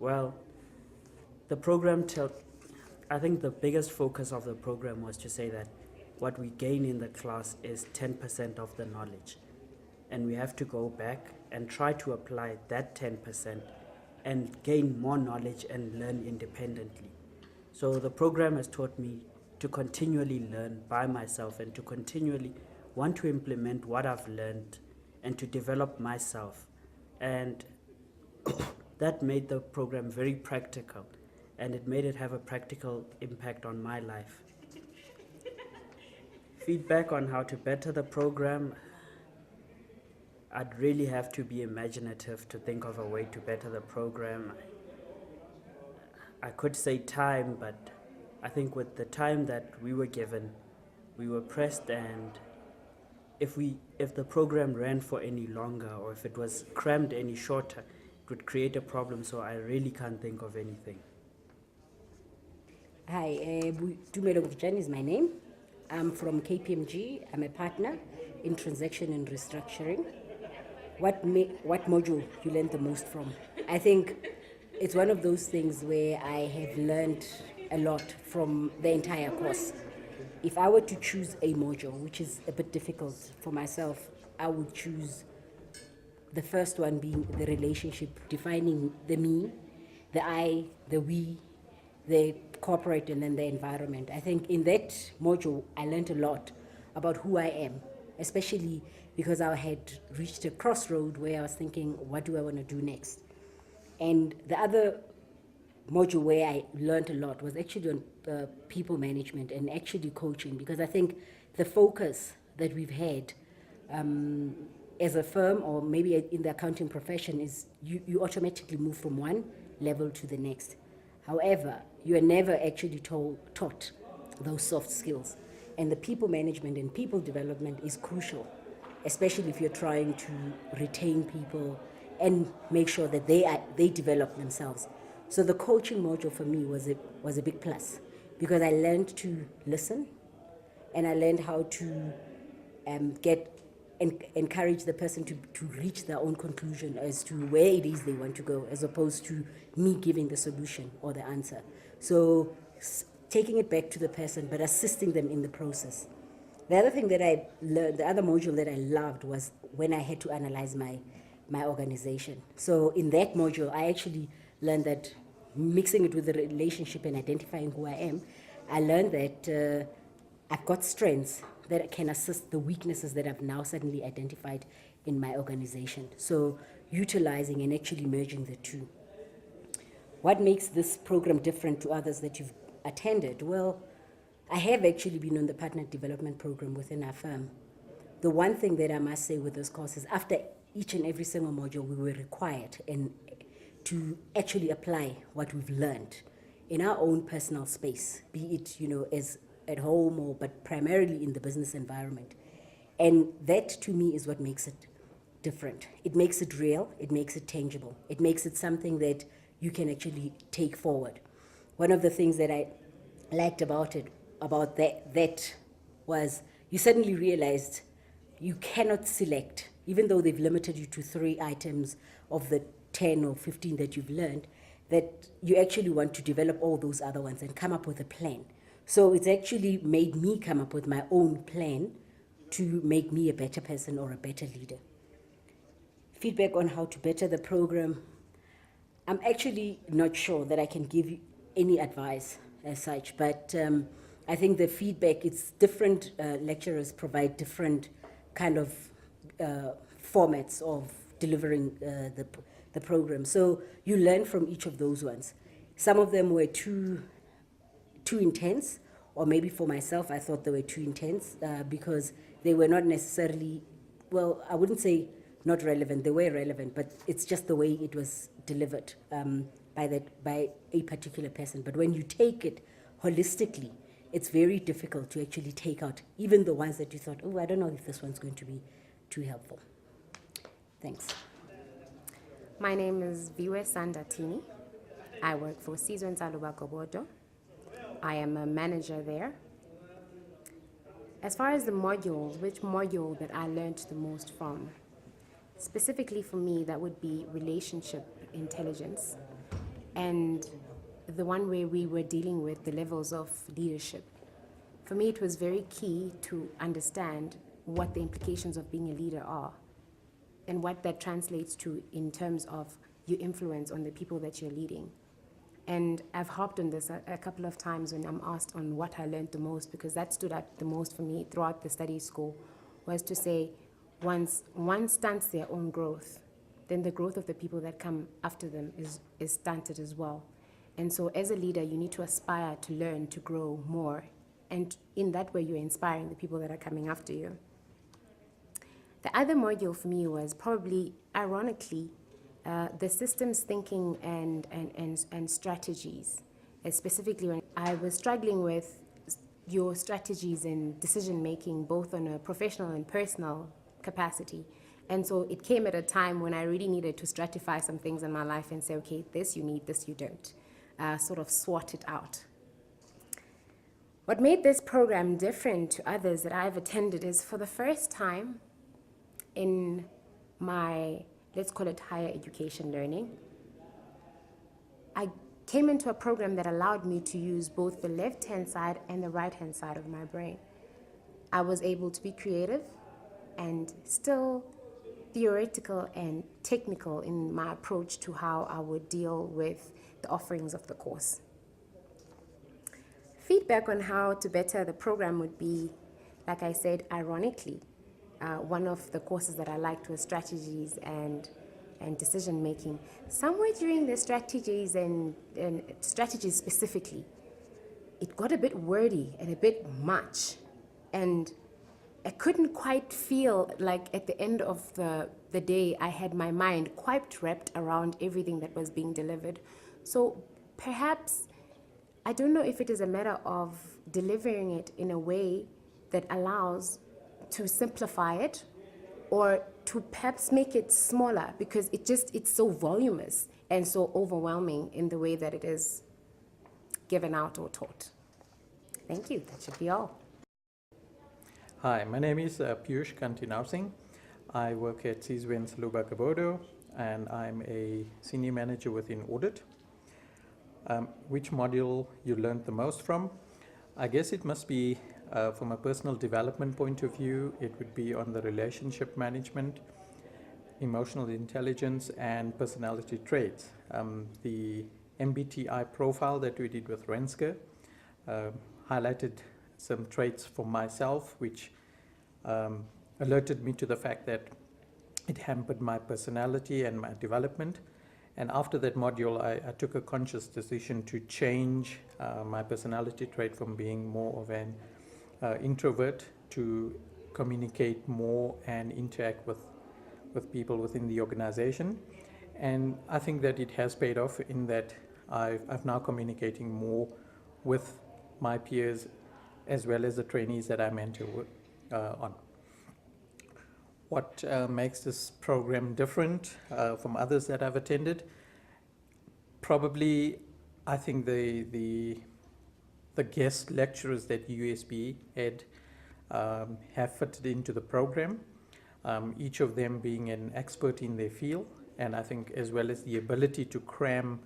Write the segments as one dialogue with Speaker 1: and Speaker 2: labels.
Speaker 1: Well, the program I think the biggest focus of the program was to say that what we gain in the class is 10% of the knowledge. And we have to go back and try to apply that 10% and gain more knowledge and learn independently. So the program has taught me to continually learn by myself and to continually want to implement what I've learned and to develop myself. And that made the program very practical, and it made it have a practical impact on my life. Feedback on how to better the program, I'd really have to be imaginative to think of a way to better the program. I could say time, but I think with the time that we were given, we were pressed, and if the program ran for any longer or if it was crammed any shorter, it would create a problem, so I really can't think of anything.
Speaker 2: Hi, Tumelo Gujani is my name. I'm from KPMG. I'm a partner in transaction and restructuring. What module you learned the most from? I think it's one of those things where I have learned a lot from the entire course. If I were to choose a module, which is a bit difficult for myself, I would choose the first one being the relationship, defining the me, the I, the we, the corporate, and then the environment. I think in that module, I learned a lot about who I am, especially because I had reached a crossroad where I was thinking, what do I want to do next? And the other module where I learned a lot was actually on people management and actually coaching, because I think the focus that we've had as a firm, or maybe in the accounting profession, is you automatically move from one level to the next. However, you are never actually taught those soft skills. And the people management and people development is crucial, especially if you're trying to retain people and make sure that they develop themselves. So the coaching module for me was a big plus, because I learned to listen, and I learned how to encourage the person to reach their own conclusion as to where it is they want to go, as opposed to me giving the solution or the answer. So taking it back to the person, but assisting them in the process. The other thing that I learned, the other module that I loved, was when I had to analyze my organization. So in that module, I actually learned that, mixing it with the relationship and identifying who I am, I learned that I've got strengths that can assist the weaknesses that I've now suddenly identified in my organization. So utilizing and actually merging the two. What makes this program different to others that you've attended? Well, I have actually been on the partner development program within our firm. The one thing that I must say with this course is, after each and every single module, we were required to actually apply what we've learned in our own personal space, be it, as at home or but primarily in the business environment. And that, to me, is what makes it different. It makes it real, it makes it tangible, it makes it something that you can actually take forward. One of the things that I liked about that was, you suddenly realized you cannot select, even though they've limited you to 3 items of the 10 or 15 that you've learned, that you actually want to develop all those other ones and come up with a plan. So it's actually made me come up with my own plan to make me a better person or a better leader. Feedback on how to better the program. I'm actually not sure that I can give you any advice as such, but I think the feedback, it's different. Lecturers provide different kind of formats of delivering the program. So you learn from each of those ones. Some of them were too intense, or maybe for myself, I thought they were too intense because they were not necessarily, well, I wouldn't say not relevant, they were relevant, but it's just the way it was delivered by a particular person. But when you take it holistically, it's very difficult to actually take out even the ones that you thought, oh, I don't know if this one's going to be too helpful. Thanks.
Speaker 3: My name is Viwe Sandatini. I work for Sizwe Nsaluba Gobodo. I am a manager there. As far as the modules, which module that I learned the most from? Specifically for me, that would be relationship intelligence. and the one where we were dealing with the levels of leadership. For me, it was very key to understand what the implications of being a leader are and what that translates to in terms of your influence on the people that you're leading. And I've harped on this a couple of times when I'm asked on what I learned the most, because that stood out the most for me throughout the study school, was to say, once one stunts their own growth, then the growth of the people that come after them is stunted as well. And so as a leader, you need to aspire to learn, to grow more. And in that way, you're inspiring the people that are coming after you. The other module for me was probably, ironically, the systems thinking and strategies. Specifically, when I was struggling with your strategies in decision making, both on a professional and personal capacity. And so it came at a time when I really needed to stratify some things in my life and say, okay, this you need, this you don't. Sort of sort it out. What made this program different to others that I've attended is, for the first time in my, let's call it higher education learning, I came into a program that allowed me to use both the left-hand side and the right-hand side of my brain. I was able to be creative and still theoretical and technical in my approach to how I would deal with the offerings of the course. Feedback on how to better the program would be, like I said, ironically, one of the courses that I liked was strategies and decision making. Somewhere during the strategies and strategies specifically, it got a bit wordy and a bit much, and I couldn't quite feel like at the end of the day I had my mind quite wrapped around everything that was being delivered. So perhaps, I don't know if it is a matter of delivering it in a way that allows to simplify it, or to perhaps make it smaller, because it's so voluminous and so overwhelming in the way that it is given out or taught. Thank you. That should be all.
Speaker 4: Hi, my name is Piyush Kantinarsing. I work at Sizwe Saluba Kabodo, and I'm a senior manager within audit. Which module you learned the most from? I guess it must be from a personal development point of view, it would be on the relationship management, emotional intelligence, and personality traits. The MBTI profile that we did with Renske highlighted some traits for myself, which alerted me to the fact that it hampered my personality and my development. And after that module, I took a conscious decision to change my personality trait from being more of an introvert to communicate more and interact with people within the organization. And I think that it has paid off in that I'm now communicating more with my peers as well as the trainees that I mentor on. What makes this program different from others that I've attended? Probably, I think the guest lecturers that USB Ed have fitted into the program, each of them being an expert in their field, and I think as well as the ability to cram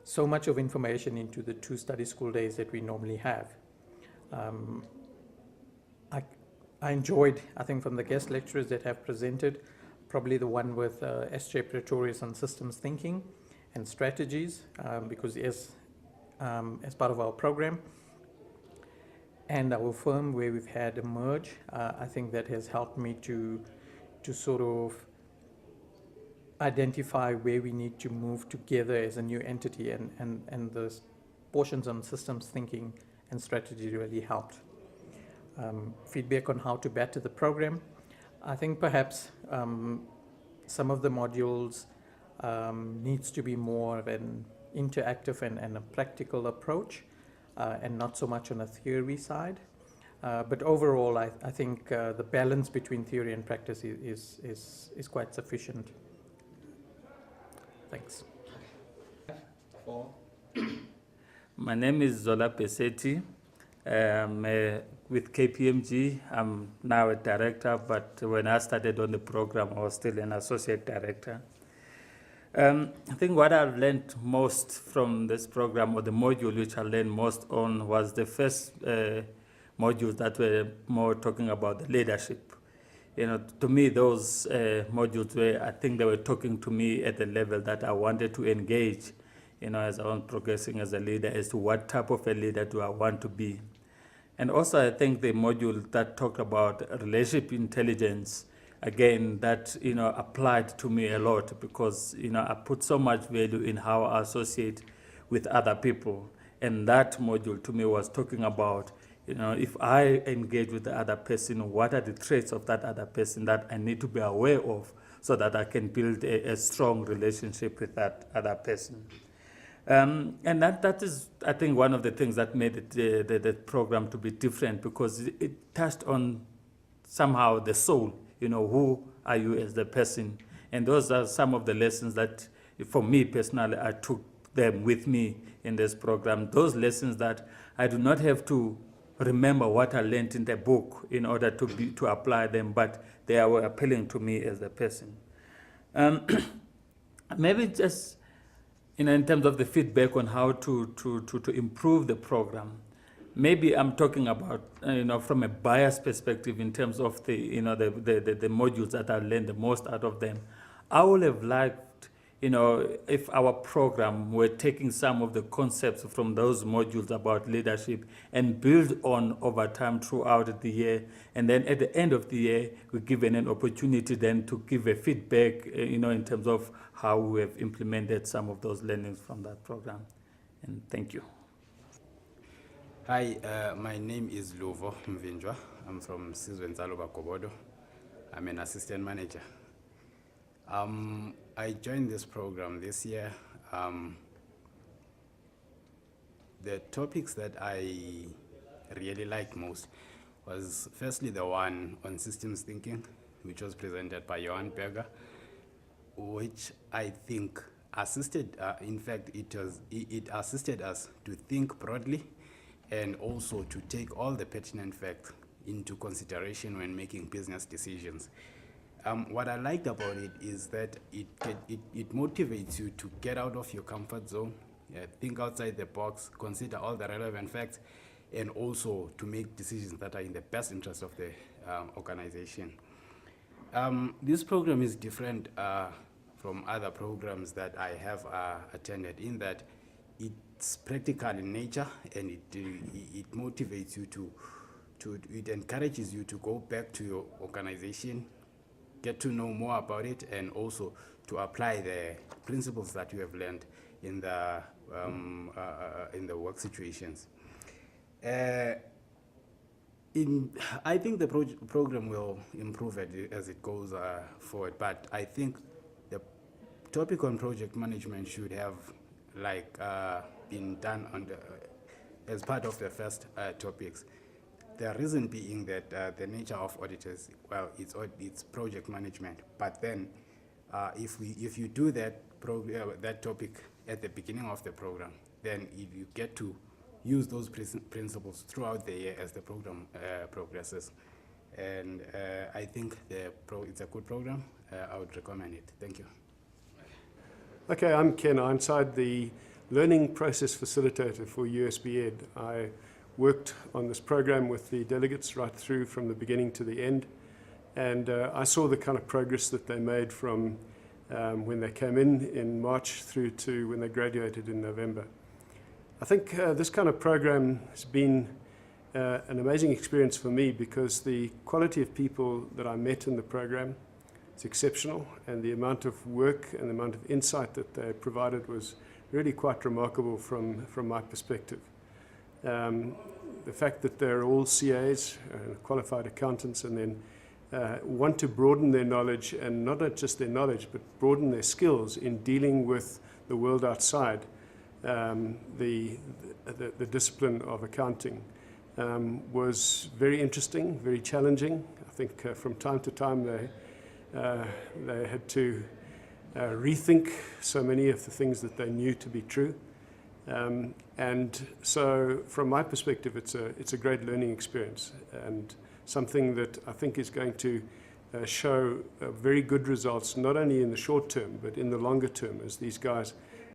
Speaker 4: so much of information into the 2 study school days that we normally have. I enjoyed, I think, from the guest lecturers that have presented, probably the one with S.J. Pretorius on systems thinking and strategies, because as part of our program and our firm where we've had a merge, I think that has helped me to sort of identify where we need to move together as a new entity, and the portions on systems thinking and strategy really helped. Feedback on how to better the program. I think perhaps some of the modules needs to be more of an interactive and a practical approach, and not so much on a theory side. But overall, I think the balance between theory and practice is quite sufficient. Thanks.
Speaker 5: My name is Zola Peseti. With KPMG, I'm now a director, but when I started on the program, I was still an associate director. I think what I've learned most from this program, or the module which I learned most on, was the first modules that were more talking about the leadership. You know, to me, those modules were, I think they were talking to me at the level that I wanted to engage, you know, as I was progressing as a leader, as to what type of a leader do I want to be. And also, I think the module that talked about relationship intelligence, again, that, you know, applied to me a lot, because, you know, I put so much value in how I associate with other people. And that module to me was talking about, you know, if I engage with the other person, what are the traits of that other person that I need to be aware of, so that I can build a strong relationship with that other person. And that is, I think, one of the things that made it, the program to be different, because it touched on somehow the soul, you know, who are you as the person? And those are some of the lessons that, for me personally, I took them with me in this program. Those lessons that I do not have to remember what I learned in the book in order to apply them, but they were appealing to me as a person. Maybe just, you know, in terms of the feedback on how to improve the program, maybe I'm talking about, you know, from a bias perspective in terms of the, you know, the modules that I learned the most out of them. I would have liked, you know, if our program were taking some of the concepts from those modules about leadership and build on over time throughout the year. And then at the end of the year, we're given an opportunity then to give a feedback, you know, in terms of how we have implemented some of those learnings from that program. And thank you.
Speaker 6: Hi, my name is Luvo Mvinjwa. I'm from Sizwe Ntsalo Bakobodo. I'm an assistant manager. I joined this program this year. The topics that I really liked most was firstly the one on systems thinking, which was presented by Johan Berger, which I think assisted, in fact, it assisted us to think broadly and also to take all the pertinent facts into consideration when making business decisions. What I liked about it is that it motivates you to get out of your comfort zone, think outside the box, consider all the relevant facts, and also to make decisions that are in the best interest of the organization. This program is different from other programs that I have attended, in that it's practical in nature, and it motivates you it encourages you to go back to your organization, get to know more about it, and also to apply the principles that you have learned in the work situations. I think the program will improve as it goes forward, but I think the topic on project management should have been done as part of the first topics. The reason being that the nature of auditors, well, it's project management. But then, if you do that topic at the beginning of the program, then you get to use those principles throughout the year as the program progresses. And I think it's a good program. I would recommend it. Thank you.
Speaker 7: Okay, I'm Ken Ironside, the Learning Process Facilitator for USB Ed. I worked on this program with the delegates right through from the beginning to the end, and I saw the kind of progress that they made from when they came in March through to when they graduated in November. I think this kind of program has been an amazing experience for me, because the quality of people that I met in the program is exceptional, and the amount of work and the amount of insight that they provided was really quite remarkable from my perspective. The fact that they're all CAs, qualified accountants, and then want to broaden their knowledge, and not just their knowledge, but broaden their skills in dealing with the world outside the discipline of accounting, was very interesting, very challenging. I think from time to time they had to rethink so many of the things that they knew to be true. And so from my perspective, it's a great learning experience, and something that I think is going to show very good results, not only in the short term, but in the longer term, as these guys